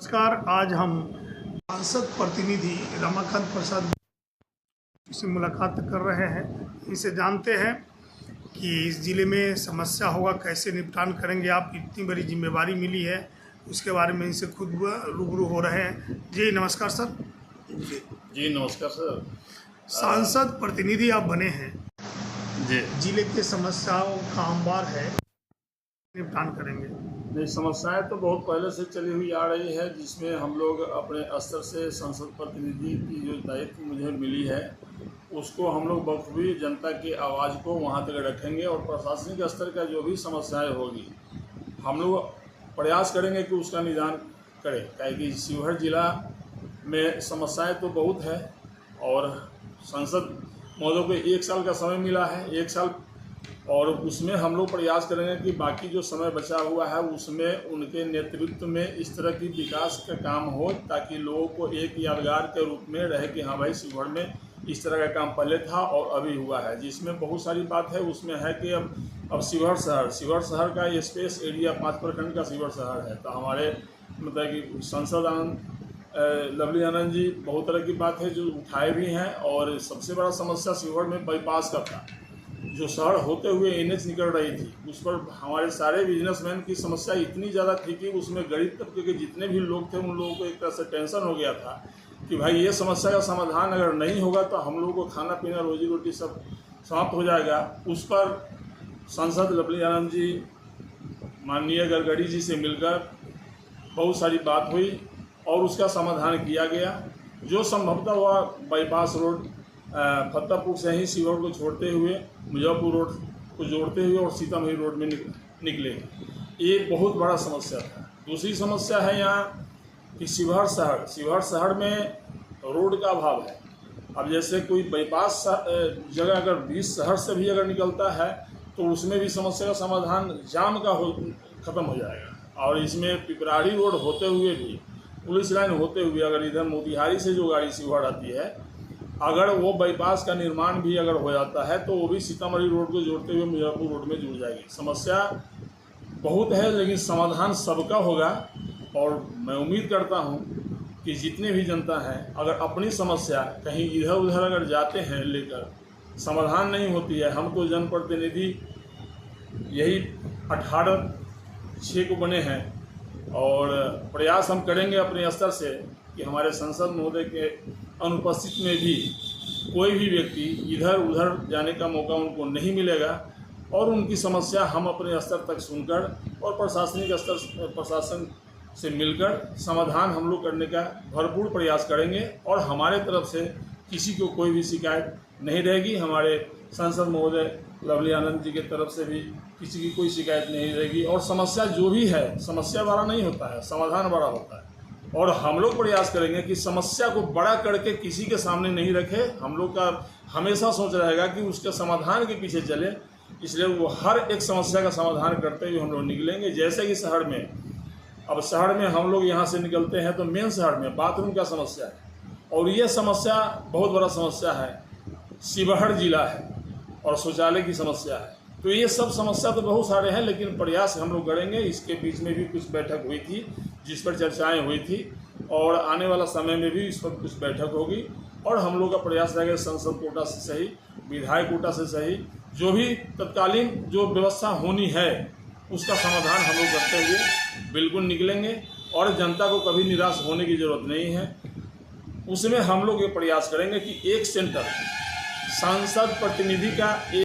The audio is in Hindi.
नमस्कार। आज हम सांसद प्रतिनिधि रमाकांत प्रसाद से मुलाकात कर रहे हैं। इनसे जानते हैं कि इस ज़िले में समस्या होगा, कैसे निपटान करेंगे। आप इतनी बड़ी जिम्मेवारी मिली है, उसके बारे में इनसे खुद रूबरू हो रहे हैं। जी नमस्कार सर। जी नमस्कार सर। सांसद प्रतिनिधि आप बने हैं जी, जिले के समस्याओं का अंबार है, निपटान करेंगे। नहीं, समस्याएं तो बहुत पहले से चली हुई आ रही है, जिसमें हम लोग अपने स्तर से संसद प्रतिनिधि की जो दायित्व मुझे मिली है उसको हम लोग बखूबी जनता की आवाज़ को वहां तक रखेंगे और प्रशासनिक स्तर का जो भी समस्याएं होगी हम लोग प्रयास करेंगे कि उसका निदान करें। क्योंकि शिवहर जिला में समस्याएं तो बहुत है और संसद महोदय को 1 साल का समय मिला है, 1 साल, और उसमें हम लोग प्रयास करेंगे कि बाकी जो समय बचा हुआ है उसमें उनके नेतृत्व में इस तरह की विकास का काम हो ताकि लोगों को एक यादगार के रूप में रहे कि हाँ भाई शिवहर में इस तरह का काम पहले था और अभी हुआ है। जिसमें बहुत सारी बात है, उसमें है कि अब शिवहर शहर का ये स्पेस एरिया 5 प्रखंड का शिवहर शहर है। तो हमारे मतलब कि सांसद लवली आनंद जी बहुत तरह की बात है जो उठाए भी हैं, और सबसे बड़ा समस्या शिवहर में बाईपास का था। जो शहर होते हुए NH निकल रही थी उस पर हमारे सारे बिजनेसमैन की समस्या इतनी ज़्यादा थी कि उसमें गरीब तबके के जितने भी लोग थे उन लोगों को एक तरह से टेंशन हो गया था कि भाई ये समस्या का समाधान अगर नहीं होगा तो हम लोगों को खाना पीना रोजी रोटी सब समाप्त हो जाएगा। उस पर सांसद लवली आनंद जी माननीय गडकरी जी से मिलकर बहुत सारी बात हुई और उसका समाधान किया गया। जो संभवतः हुआ बाईपास रोड फतेहपुर से ही शिवहर को छोड़ते हुए मुजफ्फरपुर रोड को जोड़ते हुए और सीतामढ़ी रोड में निकले, ये बहुत बड़ा समस्या था। दूसरी समस्या है यहाँ कि शिवहर शहर में रोड का अभाव है। अब जैसे कोई बाईपास जगह अगर 20 शहर से भी अगर निकलता है तो उसमें भी समस्या का समाधान जाम का ख़त्म हो जाएगा। और इसमें पिपराड़ी रोड होते हुए भी पुलिस लाइन होते हुए अगर इधर मोतिहारी से जो गाड़ी शिवहर आती है, अगर वो बाईपास का निर्माण भी अगर हो जाता है तो वो भी सीतामढ़ी रोड को जोड़ते हुए मुजफ्फरपुर रोड में जुड़ जाएगी। समस्या बहुत है लेकिन समाधान सबका होगा। और मैं उम्मीद करता हूँ कि जितने भी जनता हैं अगर अपनी समस्या कहीं इधर उधर अगर जाते हैं लेकर समाधान नहीं होती है, हम तो जनप्रतिनिधि यही 18/6 को बने हैं और प्रयास हम करेंगे अपने स्तर से कि हमारे संसद महोदय के अनुपस्थित में भी कोई भी व्यक्ति इधर उधर जाने का मौका उनको नहीं मिलेगा और उनकी समस्या हम अपने स्तर तक सुनकर और प्रशासन से मिलकर समाधान हम लोग करने का भरपूर प्रयास करेंगे। और हमारे तरफ से किसी को कोई भी शिकायत नहीं रहेगी। हमारे सांसद महोदय लवली आनंद जी के तरफ से भी किसी की कोई शिकायत नहीं रहेगी। और समस्या जो भी है, समस्या बड़ा नहीं होता है, समाधान बड़ा होता है। और हम लोग प्रयास करेंगे कि समस्या को बड़ा करके किसी के सामने नहीं रखे। हम लोग का हमेशा सोच रहेगा कि उसके समाधान के पीछे चले, इसलिए वो हर एक समस्या का समाधान करते हुए हम लोग निकलेंगे। जैसे कि शहर में हम लोग यहाँ से निकलते हैं तो मेन शहर में बाथरूम का समस्या है और ये समस्या बहुत बड़ा समस्या है। शिवहर जिला है और शौचालय की समस्या है। तो ये सब समस्या तो बहुत सारे हैं लेकिन प्रयास हम लोग करेंगे। इसके बीच में भी कुछ बैठक हुई थी जिस पर चर्चाएं हुई थी और आने वाला समय में भी इस पर कुछ बैठक होगी। और हम लोग का प्रयास रहेगा संसद कोटा से सही, विधायक कोटा से सही, जो भी तत्कालीन जो व्यवस्था होनी है उसका समाधान हम लोग करते हुए बिल्कुल निकलेंगे। और जनता को कभी निराश होने की ज़रूरत नहीं है। उसमें हम लोग ये प्रयास करेंगे कि एक सेंटर सांसद प्रतिनिधि का